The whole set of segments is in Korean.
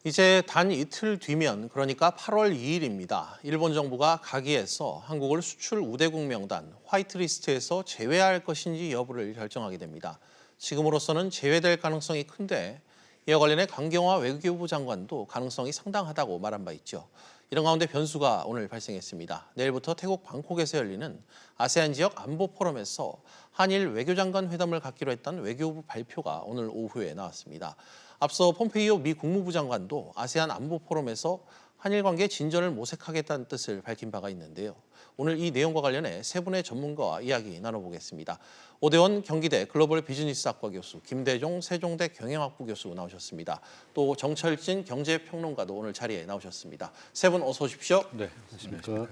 이제 단 이틀 뒤면 그러니까 8월 2일입니다. 일본 정부가 가기에서 한국을 수출 우대국 명단 화이트리스트에서 제외할 것인지 여부를 결정하게 됩니다. 지금으로서는 제외될 가능성이 큰데 이와 관련해 강경화 외교부 장관도 가능성이 상당하다고 말한 바 있죠. 이런 가운데 변수가 오늘 발생했습니다. 내일부터 태국 방콕에서 열리는 아세안 지역 안보 포럼에서 한일 외교장관 회담을 갖기로 했던 외교부 발표가 오늘 오후에 나왔습니다. 앞서 폼페이오 미 국무부 장관도 아세안 안보 포럼에서 한일 관계 진전을 모색하겠다는 뜻을 밝힌 바가 있는데요. 오늘 이 내용과 관련해 세 분의 전문가와 이야기 나눠보겠습니다. 오대원 경기대 글로벌 비즈니스학과 교수, 김대종 세종대 경영학부 교수 나오셨습니다. 또 정철진 경제평론가도 오늘 자리에 나오셨습니다. 세 분 어서 오십시오. 네, 안녕하십니까.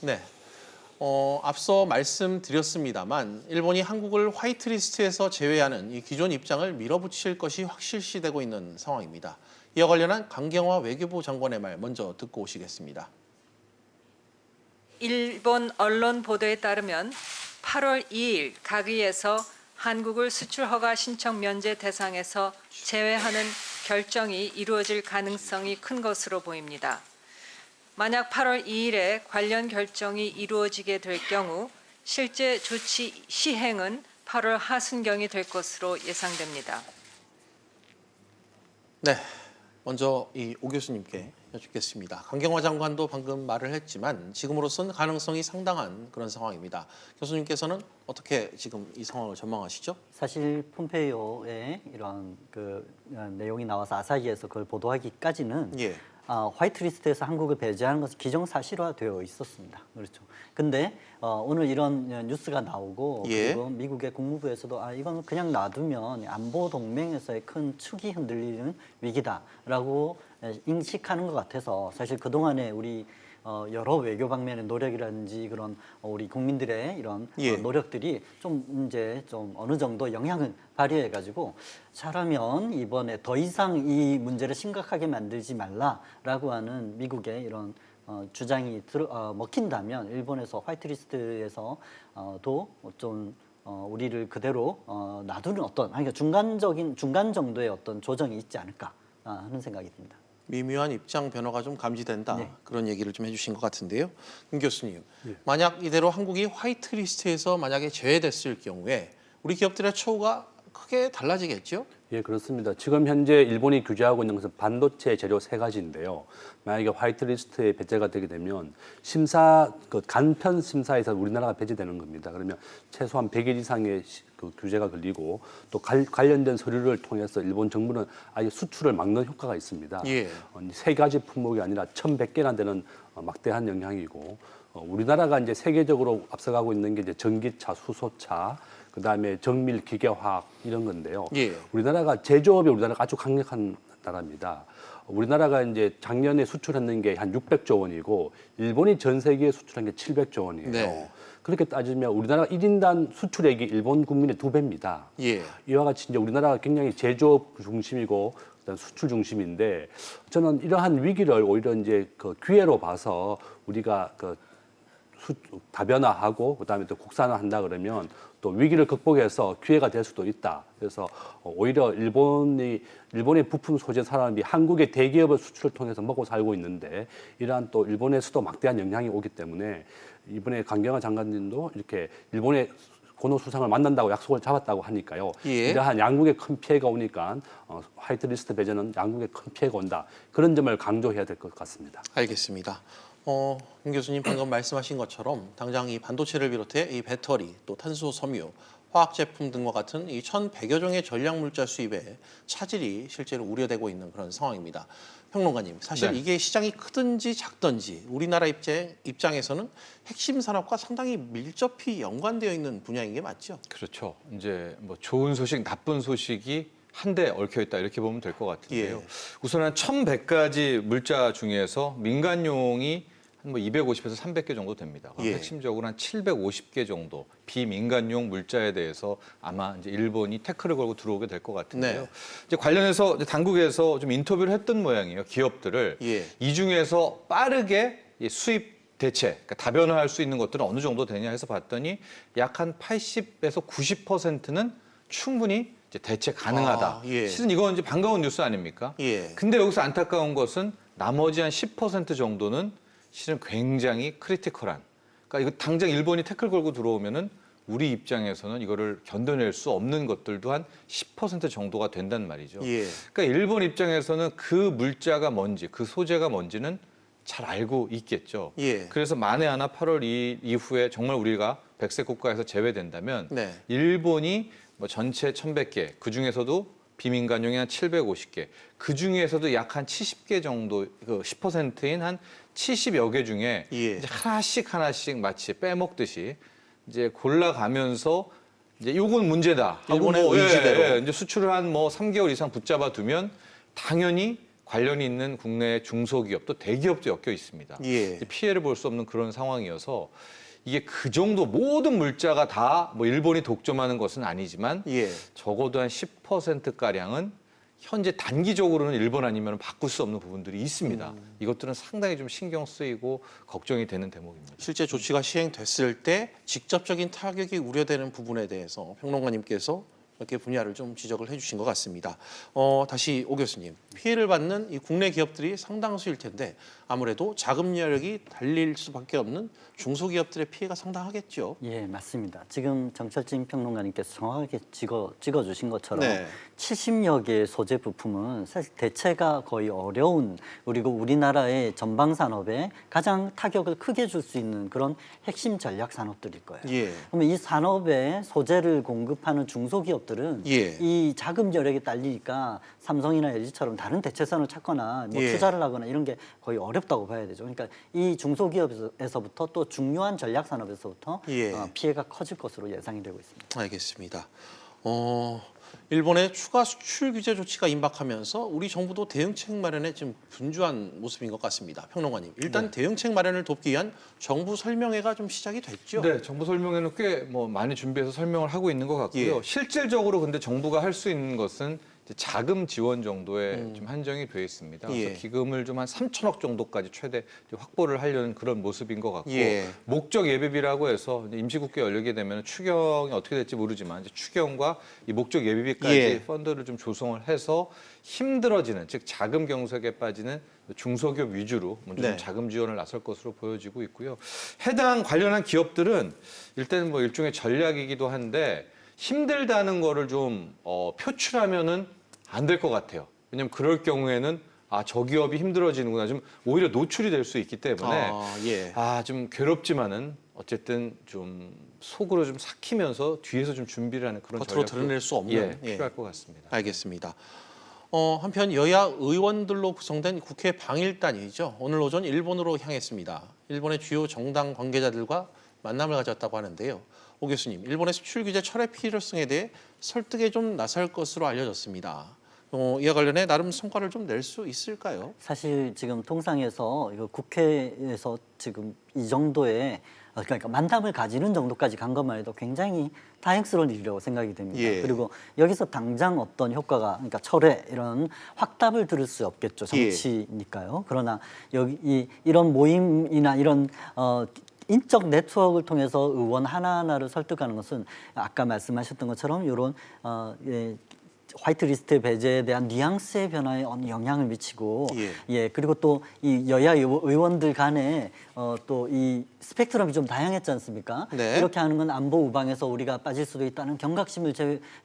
네. 앞서 말씀드렸습니다만 일본이 한국을 화이트리스트에서 제외하는 이 기존 입장을 밀어붙일 것이 확실시되고 있는 상황입니다. 이와 관련한 강경화 외교부 장관의 말 먼저 듣고 오시겠습니다. 일본 언론 보도에 따르면 8월 2일 가기에서 한국을 수출 허가 신청 면제 대상에서 제외하는 결정이 이루어질 가능성이 큰 것으로 보입니다. 만약 8월 2일에 관련 결정이 이루어지게 될 경우 실제 조치 시행은 8월 하순경이 될 것으로 예상됩니다. 네, 먼저 이 오 교수님께 여쭙겠습니다. 강경화 장관도 방금 말을 했지만 지금으로서는 가능성이 상당한 그런 상황입니다. 교수님께서는 어떻게 지금 이 상황을 전망하시죠? 사실 폼페이오의 이런 내용이 나와서 아사히에서 그걸 보도하기까지는 화이트리스트에서 한국을 배제하는 것은 기정사실화되어 있었습니다. 그렇죠. 근데 오늘 이런 뉴스가 나오고 그리고 미국의 국무부에서도 이건 그냥 놔두면 안보 동맹에서의 큰 축이 흔들리는 위기다라고 인식하는 것 같아서 사실 그동안에 우리 여러 외교 방면의 노력이라든지 그런 우리 국민들의 이런 노력들이 좀 어느 정도 영향을 발휘해가지고 잘하면 이번에 더 이상 이 문제를 심각하게 만들지 말라라고 하는 미국의 이런 주장이 먹힌다면 일본에서 화이트리스트에서 도 좀 우리를 그대로 놔두는 그러니까 중간 정도의 어떤 조정이 있지 않을까 하는 생각이 듭니다. 미묘한 입장 변화가 좀 감지된다. 그런 얘기를 좀 해주신 것 같은데요. 김 교수님, 만약 이대로 한국이 화이트리스트에서 만약에 제외됐을 경우에 우리 기업들의 처우가 크게 달라지겠죠? 예, 그렇습니다. 지금 현재 일본이 규제하고 있는 것은 반도체 재료 세 가지인데요. 만약에 화이트리스트에 배제가 되게 되면 간편 심사에서 우리나라가 배제되는 겁니다. 그러면 최소한 100일 이상의 규제가 걸리고 또 관련된 서류를 통해서 일본 정부는 아예 수출을 막는 효과가 있습니다. 세 가지 품목이 아니라 1,100개나 되는 막대한 영향이고 우리나라가 이제 세계적으로 앞서가고 있는 게 이제 전기차, 수소차, 그다음에 정밀 기계화학 이런 건데요. 우리나라가 제조업이 우리나라가 아주 강력한 나라입니다. 우리나라가 이제 작년에 수출했는 게 한 600조 원이고 일본이 전 세계에 수출한 게 700조 원이에요. 그렇게 따지면 우리나라 1인당 수출액이 일본 국민의 2배입니다. 이와 같이 이제 우리나라가 굉장히 제조업 중심이고 수출 중심인데 저는 이러한 위기를 오히려 이제 기회로 봐서 우리가 다변화하고 그다음에 또 국산화한다 그러면 또 위기를 극복해서 기회가 될 수도 있다. 그래서 오히려 일본의 부품 소재 산업이 한국의 대기업의 수출을 통해서 먹고 살고 있는데 이러한 또 일본에서도 막대한 영향이 오기 때문에 이번에 강경화 장관님도 이렇게 일본의 고노 수상을 만난다고 약속을 잡았다고 하니까요. 이러한 양국의 큰 피해가 오니까 화이트리스트 배제는 양국의 큰 피해가 온다. 그런 점을 강조해야 될 것 같습니다. 알겠습니다. 김 교수님 방금 말씀하신 것처럼 당장 이 반도체를 비롯해 이 배터리, 또 탄소 섬유, 화학 제품 등과 같은 이 1,100여 종의 전략 물자 수입에 차질이 실제로 우려되고 있는 그런 상황입니다. 평론가님, 사실 이게 시장이 크든지 작든지 우리나라 입장에서는 핵심 산업과 상당히 밀접히 연관되어 있는 분야인 게 맞죠? 그렇죠. 이제 뭐 좋은 소식, 나쁜 소식이 한데 얽혀 있다 이렇게 보면 될 것 같은데요. 우선 한 1,100가지 물자 중에서 민간용이 한 250에서 300개 정도 됩니다. 핵심적으로 한 750개 정도 비민간용 물자에 대해서 아마 이제 일본이 태클을 걸고 들어오게 될 것 같은데요. 이제 관련해서 이제 당국에서 좀 인터뷰를 했던 모양이에요. 기업들을 이 중에서 빠르게 수입 대체, 그러니까 다변화할 수 있는 것들은 어느 정도 되냐 해서 봤더니 약 한 80에서 90%는 충분히 이제 대체 가능하다. 예. 실은 이건 이제 반가운 뉴스 아닙니까? 예. 근데 여기서 안타까운 것은 나머지 한 10% 정도는 실은 굉장히 크리티컬한. 그러니까 이거 당장 일본이 태클 걸고 들어오면은 우리 입장에서는 이거를 견뎌낼 수 없는 것들도 한 10% 정도가 된단 말이죠. 예. 그러니까 일본 입장에서는 그 물자가 뭔지, 그 소재가 뭔지는 잘 알고 있겠죠. 예. 그래서 만에 하나 8월 2일 이후에 정말 우리가 백색 국가에서 제외된다면 네. 일본이 뭐 전체 1,100개, 그 중에서도 비민간용이 한 750개, 그 중에서도 약 한 70개 정도, 그 10%인 한 70여 개 중에 예. 이제 하나씩 마치 빼먹듯이 이제 골라가면서 이제 요건 문제다 하고 일본의 뭐, 의지대로. 이제 수출을 한 뭐 3개월 이상 붙잡아 두면 당연히 관련이 있는 국내 중소기업 또 대기업도 엮여 있습니다. 예. 이제 피해를 볼 수 없는 그런 상황이어서 이게 그 정도 모든 물자가 다 뭐 일본이 독점하는 것은 아니지만 예. 적어도 한 10%가량은 현재 단기적으로는 일본 아니면 바꿀 수 없는 부분들이 있습니다. 이것들은 상당히 좀 신경 쓰이고 걱정이 되는 대목입니다. 실제 조치가 시행됐을 때 직접적인 타격이 우려되는 부분에 대해서 평론가님께서 몇 개 분야를 좀 지적을 해주신 것 같습니다. 다시 오 교수님, 피해를 받는 이 국내 기업들이 상당수일 텐데 아무래도 자금 여력이 달릴 수밖에 없는 중소기업들의 피해가 상당하겠죠. 예, 맞습니다. 지금 정철진 평론가님께서 정확하게 찍어주신 것처럼 네. 70여 개의 소재 부품은 사실 대체가 거의 어려운, 그리고 우리나라의 전방 산업에 가장 타격을 크게 줄 수 있는 그런 핵심 전략 산업들일 거예요. 예. 그러면 이 산업에 소재를 공급하는 중소기업들은 예. 이 자금 여력이 딸리니까 삼성이나 LG처럼 다른 대체선을 찾거나 뭐 예. 투자를 하거나 이런 게 거의 어렵다고 봐야 되죠. 그러니까 이 중소기업에서부터 또 중요한 전략 산업에서부터 예. 피해가 커질 것으로 예상이 되고 있습니다. 알겠습니다. 일본의 추가 수출 규제 조치가 임박하면서 우리 정부도 대응책 마련에 지금 분주한 모습인 것 같습니다. 평론가님, 일단 대응책 마련을 돕기 위한 정부 설명회가 좀 시작이 됐죠. 네, 정부 설명회는 꽤 뭐 많이 준비해서 설명을 하고 있는 것 같고요. 예. 실질적으로 근데 정부가 할 수 있는 것은 이제 자금 지원 정도에 좀 한정이 되어 있습니다. 그래서 예. 기금을 좀 한 3천억 정도까지 최대 이제 확보를 하려는 그런 모습인 것 같고 예. 목적 예비비라고 해서 이제 임시국회 열리게 되면 추경이 어떻게 될지 모르지만 이제 추경과 이 목적 예비비까지 예. 펀드를 좀 조성을 해서 힘들어지는 즉 자금 경색에 빠지는 중소기업 위주로 먼저 좀 네. 자금 지원을 나설 것으로 보여지고 있고요. 해당 관련한 기업들은 일단 뭐 일종의 전략이기도 한데 힘들다는 거를 좀 표출하면은 안 될 것 같아요. 왜냐하면 그럴 경우에는 저 기업이 힘들어지는구나 좀 오히려 노출이 될 수 있기 때문에 예. 좀 괴롭지만은 어쨌든 좀 속으로 좀 삭히면서 뒤에서 좀 준비를 하는 그런 겉으로 전략도 드러낼 수 없는 예. 필요할 것 같습니다. 알겠습니다. 한편 여야 의원들로 구성된 국회 방일단이죠. 오늘 오전 일본으로 향했습니다. 일본의 주요 정당 관계자들과 만남을 가졌다고 하는데요. 오 교수님, 일본의 수출 규제 철회 필요성에 대해 설득에 좀 나설 것으로 알려졌습니다. 이와 관련해 나름 성과를 좀 낼 수 있을까요? 사실 지금 통상에서 이거 국회에서 지금 이 정도의 그러니까 만남을 가지는 정도까지 간 것만 해도 굉장히 다행스러운 일이라고 생각이 됩니다. 예. 그리고 여기서 당장 어떤 효과가 그러니까 철회 이런 확답을 들을 수 없겠죠. 예. 정치니까요. 그러나 여기 이런 모임이나 이런 인적 네트워크를 통해서 의원 하나하나를 설득하는 것은 아까 말씀하셨던 것처럼 이런 화이트리스트 배제에 대한 뉘앙스의 변화에 어느 영향을 미치고 그리고 또 이 여야 의원들 간에 또 이 스펙트럼이 좀 다양했지 않습니까? 네. 이렇게 하는 건 안보 우방에서 우리가 빠질 수도 있다는 경각심을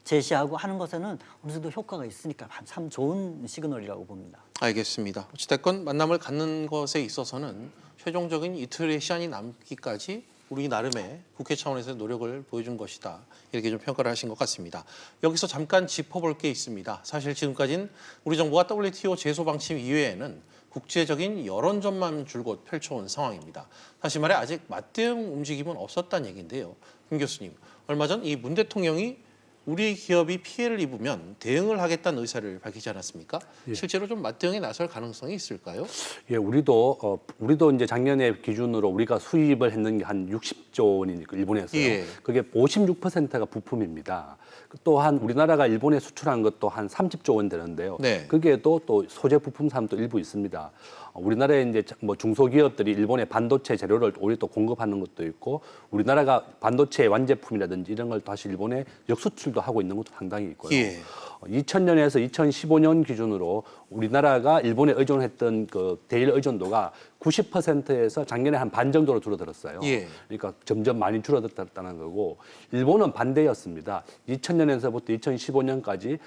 제시하고 하는 것에는 어느 정도 효과가 있으니까 참 좋은 시그널이라고 봅니다. 알겠습니다. 어찌됐건 만남을 갖는 것에 있어서는 최종적인 이틀의 시간이 남기까지 우리 나름의 국회 차원에서 노력을 보여준 것이다. 이렇게 좀 평가를 하신 것 같습니다. 여기서 잠깐 짚어볼 게 있습니다. 사실 지금까지는 우리 정부가 WTO 제소 방침 이외에는 국제적인 여론전만 줄곧 펼쳐온 상황입니다. 다시 말해 아직 맞대응 움직임은 없었다는 얘기인데요. 김 교수님, 얼마 전 이 문 대통령이 우리 기업이 피해를 입으면 대응을 하겠다는 의사를 밝히지 않았습니까? 예. 실제로 좀 맞대응에 나설 가능성이 있을까요? 예, 우리도 이제 작년에 기준으로 우리가 수입을 했는 게 한 60조 원이니까 일본에서요. 예. 그게 56%가 부품입니다. 또한 우리나라가 일본에 수출한 것도 한 30조 원 되는데요. 네. 그게도 또 소재 부품 산업도 일부 있습니다. 우리나라에 이제 뭐 중소기업들이 일본의 반도체 재료를 오히려 또 공급하는 것도 있고 우리나라가 반도체 완제품이라든지 이런 걸 다시 일본에 역수출 진출도 하고 있는 것도 상당히 있고요. 예. 2000년에서 2015년 기준으로 우리나라가 일본에 의존했던 그 대일 의존도가 90%에서 작년에 한 반 정도로 줄어들었어요. 예. 그러니까 점점 많이 줄어들었다는 거고, 일본은 반대였습니다. 2000년에서부터 2015년까지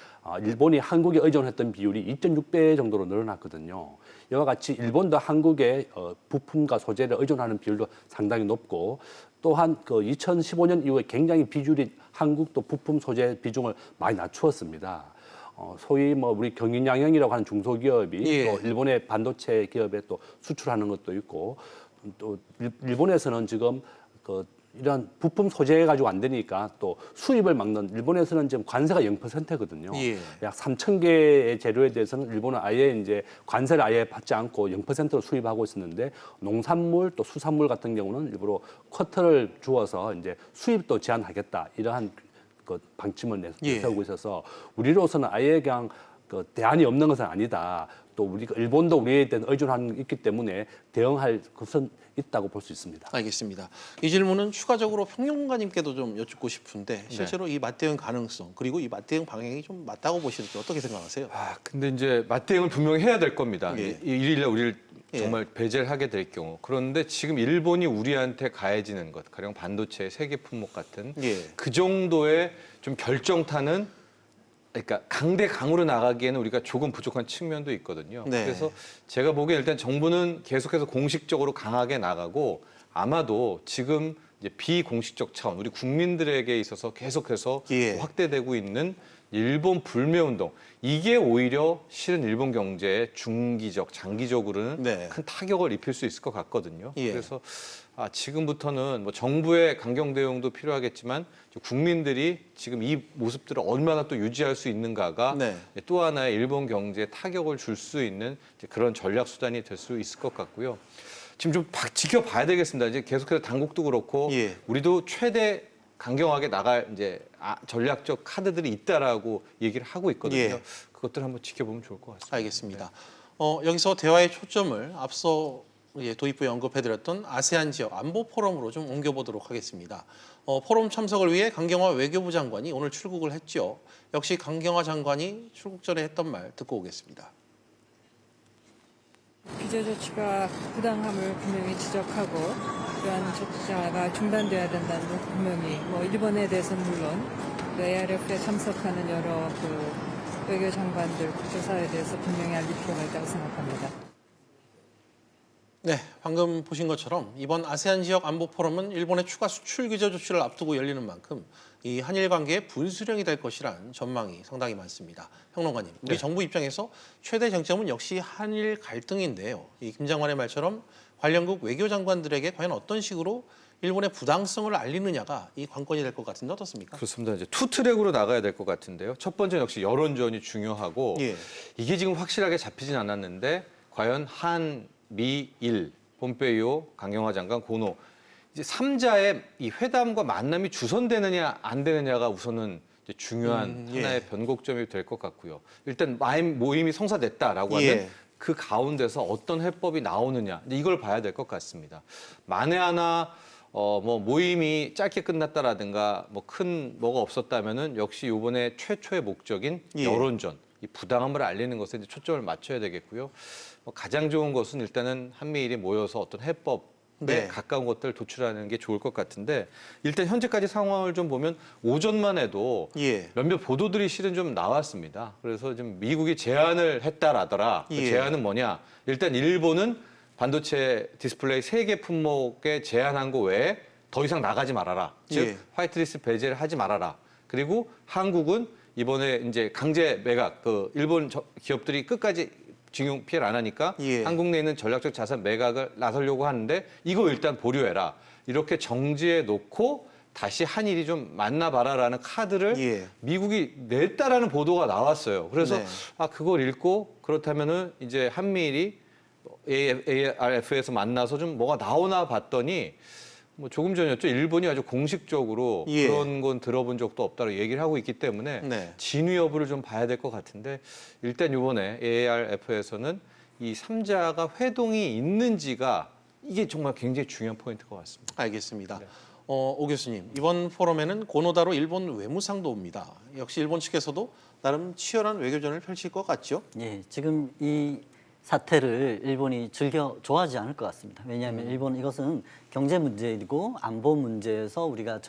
일본이 한국에 의존했던 비율이 2.6배 정도로 늘어났거든요. 이와 같이 일본도 한국의 부품과 소재를 의존하는 비율도 상당히 높고, 또한 그 2015년 이후에 굉장히 비율이 한국도 부품 소재 비중을 많이 낮추었습니다. 소위 뭐 우리 경인양형이라고 하는 중소기업이 예. 또 일본의 반도체 기업에 또 수출하는 것도 있고, 또 일본에서는 지금 그 이런 부품 소재 가지고 안 되니까 또 수입을 막는, 일본에서는 지금 관세가 0%거든요. 예. 약 3,000개의 재료에 대해서는 일본은 아예 이제 관세를 아예 받지 않고 0%로 수입하고 있었는데, 농산물 또 수산물 같은 경우는 일부러 쿼터를 주어서 이제 수입도 제한하겠다, 이러한 그 방침을 내세우고 있어서 우리로서는 아예 그냥 그 대안이 없는 것은 아니다. 또 우리가 일본도 우리에 대한 의존함이 있기 때문에 대응할 것은 있다고 볼 수 있습니다. 알겠습니다. 이 질문은 추가적으로 평론가님께도 좀 여쭙고 싶은데, 실제로 이 맞대응 가능성, 그리고 이 맞대응 방향이 좀 맞다고 보시는지 어떻게 생각하세요? 근데 이제 맞대응을 분명히 해야 될 겁니다. 예. 일일날 우리를 예. 정말 배제를 하게 될 경우. 그런데 지금 일본이 우리한테 가해지는 것, 가령 반도체, 세계 품목 같은 예. 그 정도의 좀 결정타는, 그러니까 강대강으로 나가기에는 우리가 조금 부족한 측면도 있거든요. 네. 그래서 제가 보기엔 일단 정부는 계속해서 공식적으로 강하게 나가고, 아마도 지금 이제 비공식적 차원, 우리 국민들에게 있어서 계속해서 예. 확대되고 있는 일본 불매 운동, 이게 오히려 실은 일본 경제에 중기적, 장기적으로는 네. 큰 타격을 입힐 수 있을 것 같거든요. 예. 그래서 지금부터는 뭐 정부의 강경 대응도 필요하겠지만, 국민들이 지금 이 모습들을 얼마나 또 유지할 수 있는가가 네. 또 하나의 일본 경제에 타격을 줄 수 있는 그런 전략 수단이 될 수 있을 것 같고요. 지금 좀 지켜봐야 되겠습니다. 이제 계속해서 당국도 그렇고 예. 우리도 최대 강경하게 나갈 이제 전략적 카드들이 있다라고 얘기를 하고 있거든요. 예. 그것들 한번 지켜보면 좋을 것 같습니다. 알겠습니다. 여기서 대화의 초점을 앞서 도입부에 언급해드렸던 아세안 지역 안보 포럼으로 좀 옮겨보도록 하겠습니다. 포럼 참석을 위해 강경화 외교부 장관이 오늘 출국을 했죠. 역시 강경화 장관이 출국 전에 했던 말 듣고 오겠습니다. 비자 조치가 부당함을 분명히 지적하고, 그러한 조치가 중단돼야 된다는 걸 분명히, 일본에 대해서는 물론 ARF에 참석하는 여러 그 외교 장관들 국제사회에 대해서 분명히 알릴 필요가 있다고 생각합니다. 네, 방금 보신 것처럼 이번 아세안 지역 안보 포럼은 일본의 추가 수출 규제 조치를 앞두고 열리는 만큼 이 한일 관계의 분수령이 될 것이라는 전망이 상당히 많습니다. 평론가님, 우리 정부 입장에서 최대 쟁점은 역시 한일 갈등인데요. 이 김 장관의 말처럼 관련국 외교장관들에게 과연 어떤 식으로 일본의 부당성을 알리느냐가 이 관건이 될 것 같은데 어떻습니까? 그렇습니다. 이제 투 트랙으로 나가야 될 것 같은데요. 첫 번째는 역시 여론전이 중요하고, 예. 이게 지금 확실하게 잡히진 않았는데 과연 한, 미, 일, 폼페이오, 강경화 장관, 고노, 이제 3자의 이 회담과 만남이 주선되느냐 안 되느냐가 우선은 이제 중요한 예. 하나의 변곡점이 될 것 같고요. 일단 모임이 성사됐다라고 하면 예. 그 가운데서 어떤 해법이 나오느냐, 이걸 봐야 될 것 같습니다. 만에 하나 모임이 짧게 끝났다라든가 큰 뭐가 없었다면은 역시 이번에 최초의 목적인 예. 여론전, 이 부당함을 알리는 것에 이제 초점을 맞춰야 되겠고요. 가장 좋은 것은 일단은 한미일이 모여서 어떤 해법에 네. 가까운 것들을 도출하는 게 좋을 것 같은데, 일단 현재까지 상황을 좀 보면 오전만 해도 예. 몇몇 보도들이 실은 좀 나왔습니다. 그래서 좀 미국이 제안을 했다라더라. 그 예. 제안은 뭐냐? 일단 일본은 반도체 디스플레이 3개 품목에 제한한 거 외에 더 이상 나가지 말아라. 즉 예. 화이트리스트 배제를 하지 말아라. 그리고 한국은 이번에 이제 강제 매각, 일본 기업들이 끝까지 징용 피해를 안 하니까 예. 한국 내에 있는 전략적 자산 매각을 나서려고 하는데 이거 일단 보류해라. 이렇게 정지해 놓고 다시 한일이 좀 만나봐라라는 카드를 예. 미국이 냈다라는 보도가 나왔어요. 그래서 네. 그걸 읽고 그렇다면은 이제 한미일이 ARF에서 만나서 좀 뭐가 나오나 봤더니 조금 전이었죠. 일본이 아주 공식적으로 예. 그런 건 들어본 적도 없다고 얘기를 하고 있기 때문에 네. 진위 여부를 좀 봐야 될 것 같은데, 일단 이번에 ARF에서는 이 3자가 회동이 있는지가 이게 정말 굉장히 중요한 포인트인 것 같습니다. 알겠습니다. 오 교수님, 이번 포럼에는 고노다로 일본 외무상도 옵니다. 역시 일본 측에서도 나름 치열한 외교전을 펼칠 것 같죠? 예, 지금 이 사태를 일본이 즐겨 좋아하지 않을 것 같습니다. 왜냐하면 일본 이것은 경제 문제이고 안보 문제에서 우리가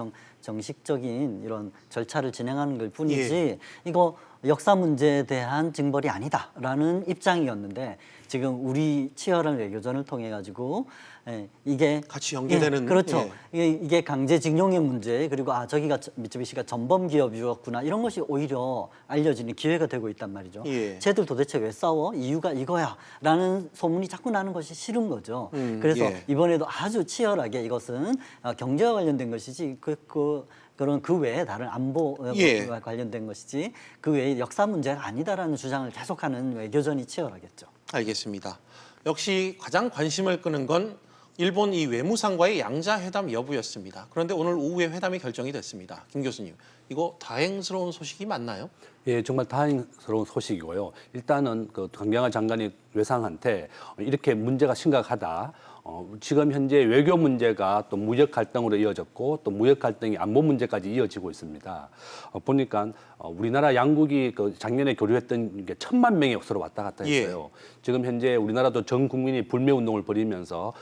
정식적인 이런 절차를 진행하는 걸 뿐이지 이거 역사 문제에 대한 징벌이 아니다라는 입장이었는데 지금 우리 치열한 외교전을 통해 가지고 이게 같이 연계되는 그렇죠. 이게 강제징용의 문제 그리고 저기가 미쯔비시가 전범 기업이었구나 이런 것이 오히려 알려지는 기회가 되고 있단 말이죠. 쟤들 도대체 왜 싸워? 이유가 이거야라는 소문이 자꾸 나는 것이 싫은 거죠. 그래서 이번에도 아주 치열하게 이것은 경제와 관련된 것이지 그런 그 외에 다른 안보와 관련된 것이지 그 외에 역사 문제가 아니다라는 주장을 계속하는 외교전이 치열하겠죠. 알겠습니다. 역시 가장 관심을 끄는 건 일본 이 외무상과의 양자회담 여부였습니다. 그런데 오늘 오후에 회담이 결정이 됐습니다. 김 교수님, 이거 다행스러운 소식이 맞나요? 예, 정말 다행스러운 소식이고요. 일단은 그 강경화 장관이 외상한테 이렇게 문제가 심각하다. 지금 현재 외교 문제가 또 무역 갈등으로 이어졌고 또 무역 갈등이 안보 문제까지 이어지고 있습니다. 보니까 우리나라 양국이 그 작년에 교류했던 게 1,000만 명이 서로 왔다 갔다 했어요. 지금 현재 우리나라도 전 국민이 불매 운동을 벌이면서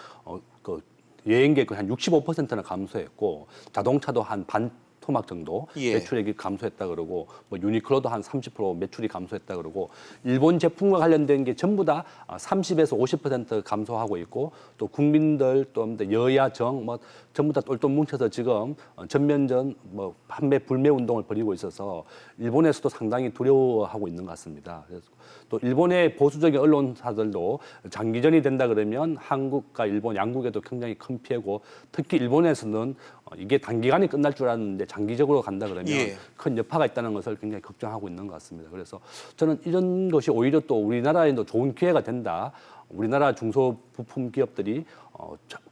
그 여행객 한 65%나 감소했고 자동차도 한 반 토막 정도 매출액이 감소했다 그러고 뭐 유니클로도 한 30% 매출이 감소했다 그러고 일본 제품과 관련된 게 전부 다 30에서 50% 감소하고 있고 또 국민들 또 여야 정 뭐 전부 다 똘똘 뭉쳐서 지금 전면전 뭐 판매 불매 운동을 벌이고 있어서 일본에서도 상당히 두려워하고 있는 것 같습니다. 그래서 또 일본의 보수적인 언론사들도 장기전이 된다 그러면 한국과 일본 양국에도 굉장히 큰 피해고 특히 일본에서는 이게 단기간에 끝날 줄 알았는데 장기적으로 간다 그러면 큰 여파가 있다는 것을 굉장히 걱정하고 있는 것 같습니다. 그래서 저는 이런 것이 오히려 또 우리나라에도 좋은 기회가 된다. 우리나라 중소부품 기업들이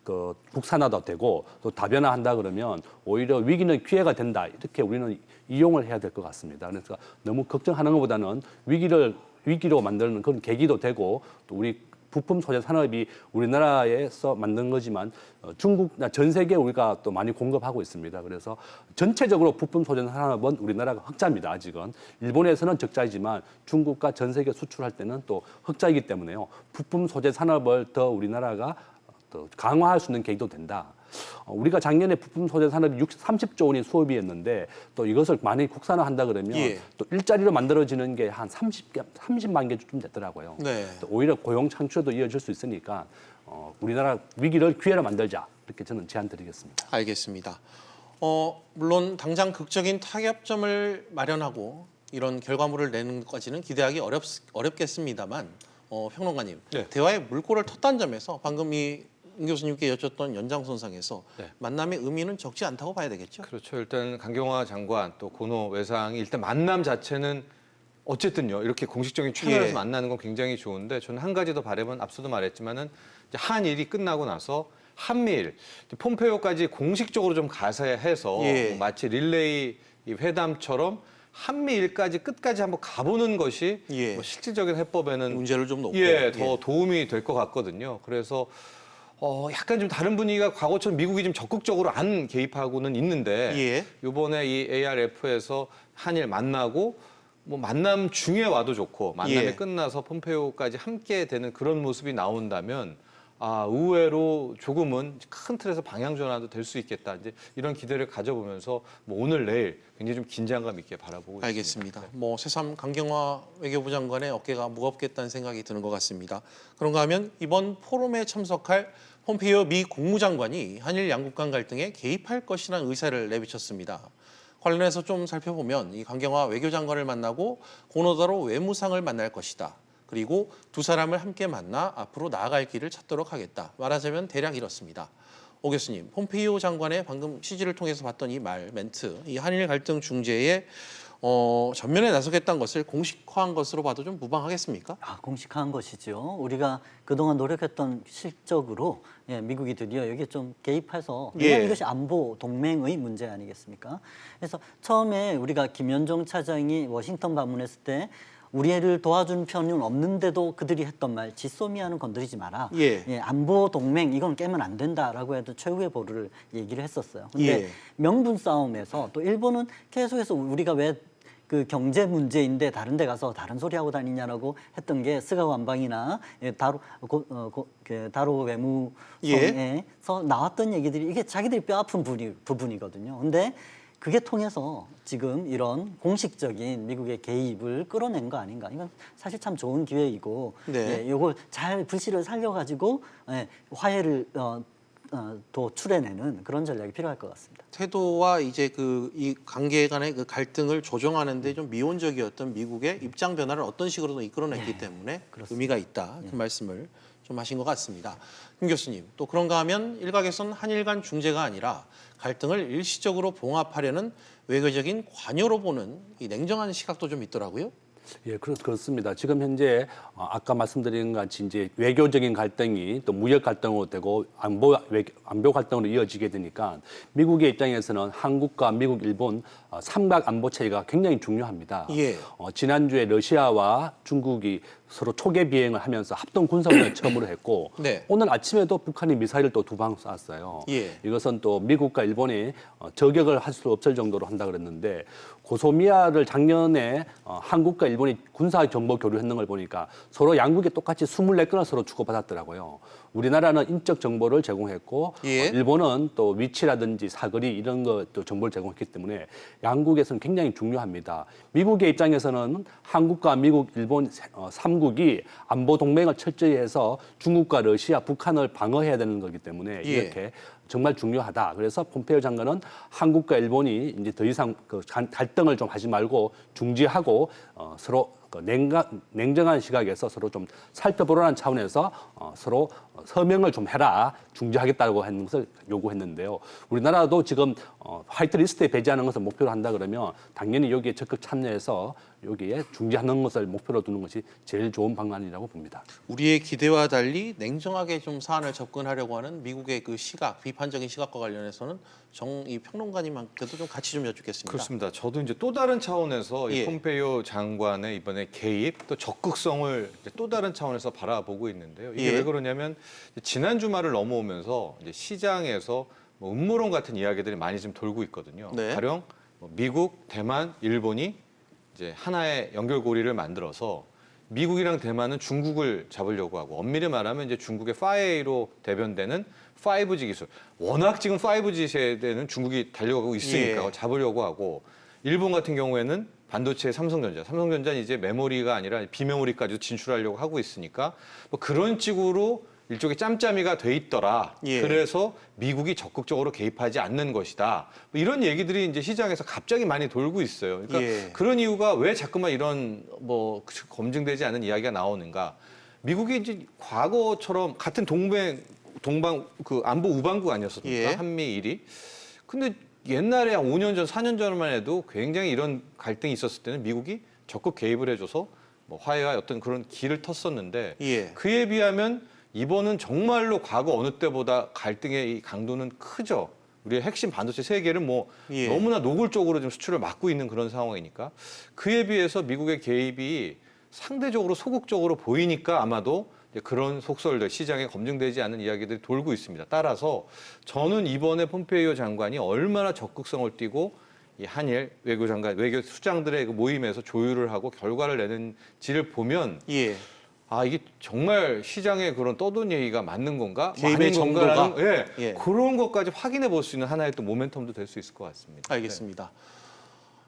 그 국산화도 되고 또 다변화한다 그러면 오히려 위기는 기회가 된다. 이렇게 우리는 이용을 해야 될 것 같습니다. 그래서 너무 걱정하는 것보다는 위기로 만드는 그런 계기도 되고 또 우리 부품 소재 산업이 우리나라에서 만든 거지만 중국나 전 세계에 우리가 또 많이 공급하고 있습니다. 그래서 전체적으로 부품 소재 산업은 우리나라가 흑자입니다. 아직은 일본에서는 적자이지만 중국과 전 세계 수출할 때는 또 흑자이기 때문에요. 부품 소재 산업을 더 우리나라가 더 강화할 수 있는 계기도 된다. 우리가 작년에 부품 소재 산업이 30조 원이 수업이었는데 또 이것을 많이 국산화한다 그러면 또 일자리로 만들어지는 게 한 30만 개쯤 됐더라고요. 또 오히려 고용 창출도 이어질 수 있으니까 우리나라 위기를 기회로 만들자 이렇게 저는 제안 드리겠습니다. 알겠습니다. 물론 당장 극적인 타협점을 마련하고 이런 결과물을 내는 것까지는 기대하기 어렵겠습니다만 평론가님 대화의 물꼬를 텄다는 점에서 방금 임 교수님께 여쭙던 연장선상에서 만남의 의미는 적지 않다고 봐야 되겠죠? 그렇죠. 일단 강경화 장관 또 고노 외상이 일단 만남 자체는 어쨌든요 이렇게 공식적인 채널에서 만나는 건 굉장히 좋은데 저는 한 가지 더 바람은 앞서도 말했지만은 이제 한일이 끝나고 나서 한미일 폼페이오까지 공식적으로 좀 가세해서 마치 릴레이 회담처럼 한미일까지 끝까지 한번 가보는 것이 뭐 실질적인 해법에는 문제를 좀 높고 더 도움이 될 것 같거든요. 그래서 약간 좀 다른 분위기가 과거처럼 미국이 좀 적극적으로 안 개입하고는 있는데 이번에 이 ARF에서 한일 만나고 뭐 만남 중에 와도 좋고 만남이 끝나서 폼페이오까지 함께 되는 그런 모습이 나온다면 의외로 조금은 큰 틀에서 방향 전환도 될 수 있겠다. 이제 이런 기대를 가져보면서 뭐 오늘 내일 굉장히 좀 긴장감 있게 바라보고 있습니다. 알겠습니다. 뭐 새삼 강경화 외교부 장관의 어깨가 무겁겠다는 생각이 드는 것 같습니다. 그런가 하면 이번 포럼에 참석할 폼페이오 미 국무장관이 한일 양국 간 갈등에 개입할 것이라는 의사를 내비쳤습니다. 관련해서 좀 살펴보면 이 강경화 외교장관을 만나고 고노다로 외무상을 만날 것이다. 그리고 두 사람을 함께 만나 앞으로 나아갈 길을 찾도록 하겠다. 말하자면 대략 이렇습니다. 오 교수님, 폼페이오 장관의 방금 CG를 통해서 봤던 이 멘트, 이 한일 갈등 중재에 전면에 나서겠다는 것을 공식화한 것으로 봐도 좀 무방하겠습니까? 공식화한 것이죠. 우리가 그동안 노력했던 실적으로 미국이 드디어 여기에 좀 개입해서 왜냐하면 이것이 안보 동맹의 문제 아니겠습니까? 그래서 처음에 우리가 김현종 차장이 워싱턴 방문했을 때 우리를 도와준 편은 없는데도 그들이 했던 말, 지소미아는 건드리지 마라. 예. 안보 동맹 이건 깨면 안 된다라고 해도 최후의 보루를 얘기를 했었어요. 근데 예. 명분 싸움에서 또 일본은 계속해서 우리가 왜 그 경제 문제인데 다른 데 가서 다른 소리 하고 다니냐라고 했던 게 스가 관방이나 다로 외무성에서 나왔던 얘기들이 이게 자기들이 뼈아픈 부분이거든요. 근데 그게 통해서 지금 이런 공식적인 미국의 개입을 끌어낸 거 아닌가? 이건 사실 참 좋은 기회이고, 네. 이걸 잘 불씨를 살려가지고 화해를 도출해내는 그런 전략이 필요할 것 같습니다. 태도와 이제 이 관계 간의 그 갈등을 조정하는데 좀 미온적이었던 미국의 입장 변화를 어떤 식으로든 이끌어냈기 때문에 의미가 있다. 그 말씀을 좀 하신 것 같습니다. 김 교수님, 또 그런가 하면 일각에선 한일 간 중재가 아니라 갈등을 일시적으로 봉합하려는 외교적인 관여로 보는 이 냉정한 시각도 좀 있더라고요. 예, 그렇습니다. 지금 현재 아까 말씀드린 것 같이 이제 외교적인 갈등이 또 무역 갈등으로 되고 안보 갈등으로 이어지게 되니까 미국의 입장에서는 한국과 미국, 일본 삼각 안보 체계가 굉장히 중요합니다. 예. 지난주에 러시아와 중국이 서로 초계 비행을 하면서 합동 군사훈련을 처음으로 했고 네. 오늘 아침에도 북한이 미사일을 또 2방 쐈어요. 예. 이것은 또 미국과 일본이 저격을 할 수 없을 정도로 한다 그랬는데 고소미아를 작년에 한국과 일본이 군사 정보 교류했는 걸 보니까 서로 양국이 똑같이 24건을 서로 주고받았더라고요. 우리나라는 인적 정보를 제공했고 예. 일본은 또 위치라든지 사거리 이런 것도 정보를 제공했기 때문에 양국에서는 굉장히 중요합니다. 미국의 입장에서는 한국과 미국, 일본 3국이 안보 동맹을 철저히 해서 중국과 러시아, 북한을 방어해야 되는 거기 때문에 예. 이렇게 정말 중요하다. 그래서 폼페이오 장관은 한국과 일본이 이제 더 이상 그 갈등을 좀 하지 말고 중지하고 서로 냉정한 시각에서 서로 좀 살펴보라는 차원에서 서로 서명을 좀 해라, 중지하겠다고 하는 것을 요구했는데요. 우리나라도 지금 화이트리스트에 배제하는 것을 목표로 한다 그러면 당연히 여기에 적극 참여해서 여기에 중지하는 것을 목표로 두는 것이 제일 좋은 방안이라고 봅니다. 우리의 기대와 달리 냉정하게 좀 사안을 접근하려고 하는 미국의 그 시각, 비판적인 시각과 관련해서는 이 평론가님한테도 좀 같이 좀 여쭙겠습니다. 그렇습니다. 저도 이제 또 다른 차원에서 이 예. 폼페이오 장관의 이번에 개입 또 적극성을 이제 또 다른 차원에서 바라보고 있는데요. 이게 예. 왜 그러냐면 지난 주말을 넘어오면서 이제 시장에서 뭐 음모론 같은 이야기들이 많이 좀 돌고 있거든요. 네. 가령 뭐 미국, 대만, 일본이 이제 하나의 연결고리를 만들어서 미국이랑 대만은 중국을 잡으려고 하고 엄밀히 말하면 이제 중국의 5A로 대변되는 5G 기술. 워낙 지금 5G 세대는 중국이 달려가고 있으니까 예. 잡으려고 하고 일본 같은 경우에는 반도체 삼성전자는 이제 메모리가 아니라 비메모리까지도 진출하려고 하고 있으니까 뭐 그런 식으로 일종의 짬짬이가 돼 있더라. 예. 그래서 미국이 적극적으로 개입하지 않는 것이다. 뭐 이런 얘기들이 이제 시장에서 갑자기 많이 돌고 있어요. 그러니까 예. 그런 이유가 왜 자꾸만 이런 뭐 검증되지 않은 이야기가 나오는가? 미국이 이제 과거처럼 같은 동방 그 안보 우방국 아니었습니까? 예. 한미일이. 근데 옛날에 한 5년 전, 4년 전만 해도 굉장히 이런 갈등이 있었을 때는 미국이 적극 개입을 해줘서 뭐 화해와 어떤 그런 길을 텄었는데 예. 그에 비하면 이번은 정말로 과거 어느 때보다 갈등의 이 강도는 크죠. 우리의 핵심 반도체 세계를 뭐 예. 너무나 노골적으로 지금 수출을 막고 있는 그런 상황이니까 그에 비해서 미국의 개입이 상대적으로 소극적으로 보이니까 아마도 그런 속설들 시장에 검증되지 않은 이야기들이 돌고 있습니다. 따라서 저는 이번에 폼페이오 장관이 얼마나 적극성을 띠고 이 한일 외교 수장들의 그 모임에서 조율을 하고 결과를 내는지를 보면 예. 아 이게 정말 시장의 그런 떠돈 얘기가 맞는 건가? 개입의 아닌 정도가? 건가라는, 예, 예. 그런 것까지 확인해 볼 수 있는 하나의 또 모멘텀도 될 수 있을 것 같습니다. 알겠습니다.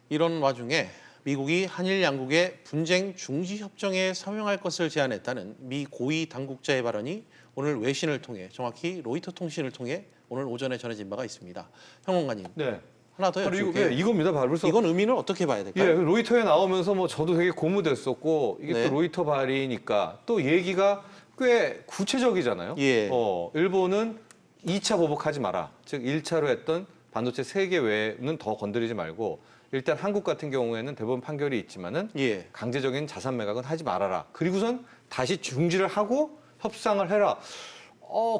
이런 와중에 미국이 한일 양국의 분쟁 중지 협정에 서명할 것을 제안했다는 미 고위 당국자의 발언이 오늘 외신을 통해 정확히 로이터 통신을 통해 오늘 오전에 전해진 바가 있습니다. 평론가님 네. 하나 더 바로 여쭤볼게요. 이겁니다. 바로 그래서 이건 의미는 어떻게 봐야 될까요? 예, 로이터에 나오면서 뭐 저도 되게 고무됐었고 이게 네. 또 로이터 발이니까 또 얘기가 꽤 구체적이잖아요. 예. 일본은 2차 보복하지 마라. 즉 1차로 했던 반도체 3개 외에는 더 건드리지 말고 일단 한국 같은 경우에는 대법원 판결이 있지만은 예. 강제적인 자산 매각은 하지 말아라. 그리고선 다시 중지를 하고 협상을 해라.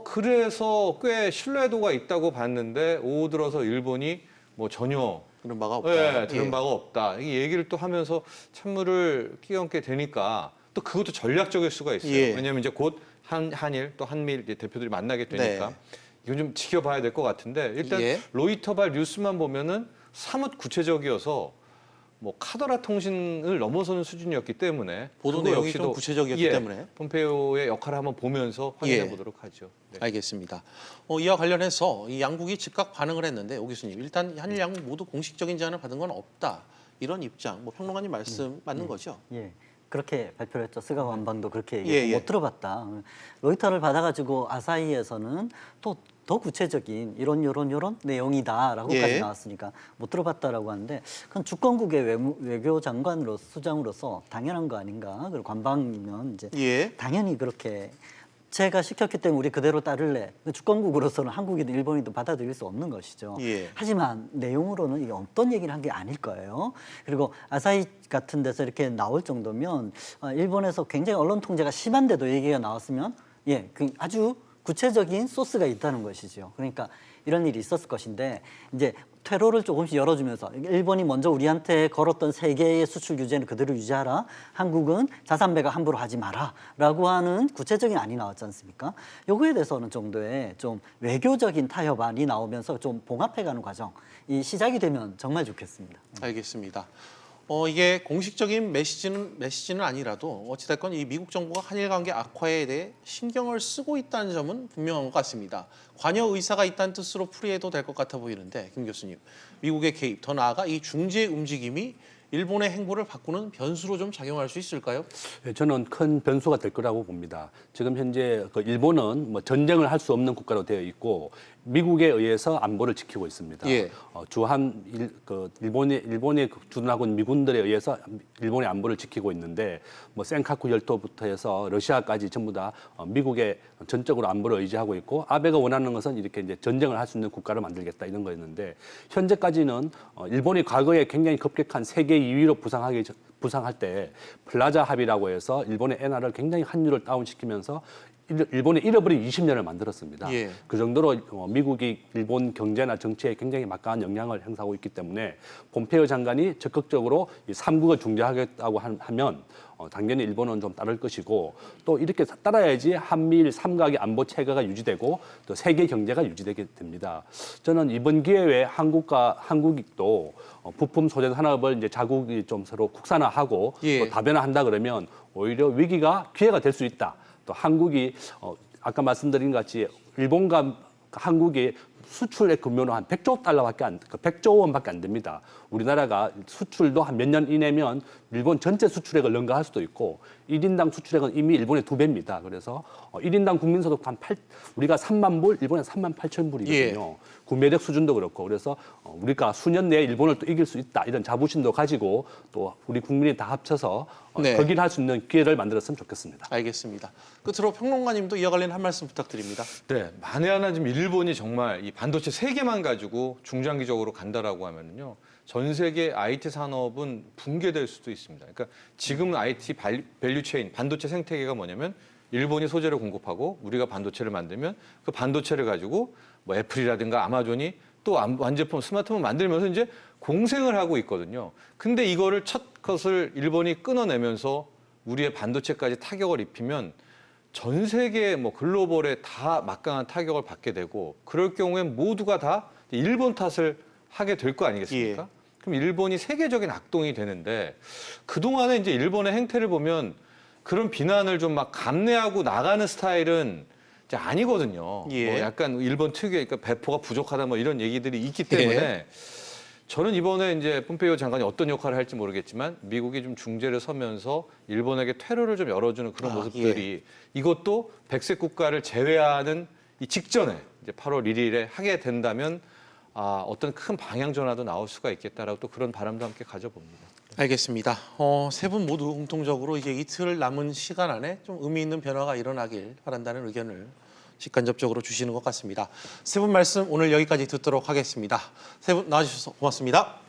그래서 꽤 신뢰도가 있다고 봤는데 오후 들어서 일본이 뭐 전혀 들은 바가 없다. 네, 들은 바가 없다. 이 얘기를 또 하면서 찬물을 끼얹게 되니까 또 그것도 전략적일 수가 있어요. 왜냐하면 이제 곧 한일 또 한미일 이제 대표들이 만나게 되니까 이건 좀 지켜봐야 될 것 같은데 일단 로이터발 뉴스만 보면은 사뭇 구체적이어서 뭐 카더라 통신을 넘어서는 수준이었기 때문에 보도 내용이 좀 구체적이었기 때문에 폼페이오의 역할을 한번 보면서 확인해 보도록 하죠. 네. 알겠습니다. 이와 관련해서 이 양국이 즉각 반응을 했는데 오 교수님 일단 한일 양국 모두 공식적인 제안을 받은 건 없다 이런 입장. 뭐 평론가님 말씀 맞는 거죠? 예. 그렇게 발표를 했죠. 스가 관방도 그렇게 얘기해서 못 들어봤다. 로이터를 받아가지고 아사히에서는 또 더 구체적인 이런 내용이다라고까지 나왔으니까 못 들어봤다라고 하는데 그건 주권국의 외교장관으로서 수장으로서 당연한 거 아닌가. 그리고 관방이면 이제 당연히 그렇게 제가 시켰기 때문에 우리 그대로 따를래. 주권국으로서는 한국이든 일본이든 받아들일 수 없는 것이죠. 하지만 내용으로는 이게 어떤 얘기를 한 게 아닐 거예요. 그리고 아사히 같은 데서 이렇게 나올 정도면 일본에서 굉장히 언론 통제가 심한데도 얘기가 나왔으면 그 아주 구체적인 소스가 있다는 것이죠. 그러니까 이런 일이 있었을 것인데 이제 퇴로를 조금씩 열어주면서 일본이 먼저 우리한테 걸었던 3개의 수출 규제는 그대로 유지하라. 한국은 자산 배가 함부로 하지 마라. 라고 하는 구체적인 안이 나왔지 않습니까? 요거에 대해서 어느 정도의 좀 외교적인 타협안이 나오면서 좀 봉합해가는 과정. 이 시작이 되면 정말 좋겠습니다. 알겠습니다. 이게 공식적인 메시지는 아니라도 어찌됐건 이 미국 정부가 한일 관계 악화에 대해 신경을 쓰고 있다는 점은 분명한 것 같습니다. 관여 의사가 있다는 뜻으로 풀이해도 될 것 같아 보이는데 김 교수님, 미국의 개입, 더 나아가 이 중재 움직임이 일본의 행보를 바꾸는 변수로 좀 작용할 수 있을까요? 저는 큰 변수가 될 거라고 봅니다. 지금 현재 일본은 뭐 전쟁을 할 수 없는 국가로 되어 있고 미국에 의해서 안보를 지키고 있습니다. 일본이 주둔하고 있는 미군들에 의해서 일본의 안보를 지키고 있는데 뭐 센카쿠 열도부터 해서 러시아까지 전부 다 미국의 전적으로 안보를 의지하고 있고 아베가 원하는 것은 이렇게 이제 전쟁을 할 수 있는 국가를 만들겠다 이런 거였는데 현재까지는 일본이 과거에 굉장히 급격한 세계 2위로 부상할 때 플라자 합의라고 해서 일본의 엔화를 굉장히 환율을 다운시키면서 일본의 잃어버린 20년을 만들었습니다. 그 정도로 미국이 일본 경제나 정치에 굉장히 막강한 영향을 행사하고 있기 때문에 폼페이오 장관이 적극적으로 이 3국을 중재하겠다고 하면 당연히 일본은 좀 따를 것이고 또 이렇게 따라야지 한미일 삼각의 안보 체계가 유지되고 또 세계 경제가 유지되게 됩니다. 저는 이번 기회에 한국이 또 부품 소재 산업을 이제 자국이 좀 서로 국산화하고 또 다변화한다 그러면 오히려 위기가 기회가 될 수 있다. 또 한국이 아까 말씀드린 것 같이 일본과 한국이 수출의 규모는 한 100조 원밖에 안 됩니다. 우리나라가 수출도 한 몇 년 이내면 일본 전체 수출액을 능가할 수도 있고 1인당 수출액은 이미 일본의 2배입니다. 그래서 1인당 국민소득 우리가 3만 불, 일본은 3만 8천 불이거든요. 구매력 수준도 그렇고 그래서 우리가 수년 내에 일본을 또 이길 수 있다 이런 자부심도 가지고 또 우리 국민이 다 합쳐서 거기를 할 수 있는 기회를 만들었으면 좋겠습니다. 알겠습니다. 끝으로 평론가님도 이와 관련 한 말씀 부탁드립니다. 네, 만에 하나 지금 일본이 정말 이 반도체 3개만 가지고 중장기적으로 간다라고 하면요. 전 세계 IT 산업은 붕괴될 수도 있습니다. 그러니까 지금 IT 밸류체인, 반도체 생태계가 뭐냐면 일본이 소재를 공급하고 우리가 반도체를 만들면 그 반도체를 가지고 뭐 애플이라든가 아마존이 또 완제품, 스마트폰 만들면서 이제 공생을 하고 있거든요. 근데 이거를 첫 것을 일본이 끊어내면서 우리의 반도체까지 타격을 입히면 전 세계 뭐 글로벌에 다 막강한 타격을 받게 되고 그럴 경우엔 모두가 다 일본 탓을 하게 될 거 아니겠습니까? 그럼 일본이 세계적인 악동이 되는데 그동안에 이제 일본의 행태를 보면 그런 비난을 좀 막 감내하고 나가는 스타일은 이제 아니거든요. 뭐 약간 일본 특유의 그러니까 배포가 부족하다 뭐 이런 얘기들이 있기 때문에 저는 이번에 이제 폼페이오 장관이 어떤 역할을 할지 모르겠지만 미국이 좀 중재를 서면서 일본에게 퇴로를 좀 열어주는 그런 모습들이 이것도 백색 국가를 제외하는 이 직전에 이제 8월 1일에 하게 된다면 어떤 큰 방향 전환도 나올 수가 있겠다라고 또 그런 바람도 함께 가져봅니다. 알겠습니다. 세 분 모두 공통적으로 이제 이틀 남은 시간 안에 좀 의미 있는 변화가 일어나길 바란다는 의견을 직간접적으로 주시는 것 같습니다. 세 분 말씀 오늘 여기까지 듣도록 하겠습니다. 세 분 나와주셔서 고맙습니다.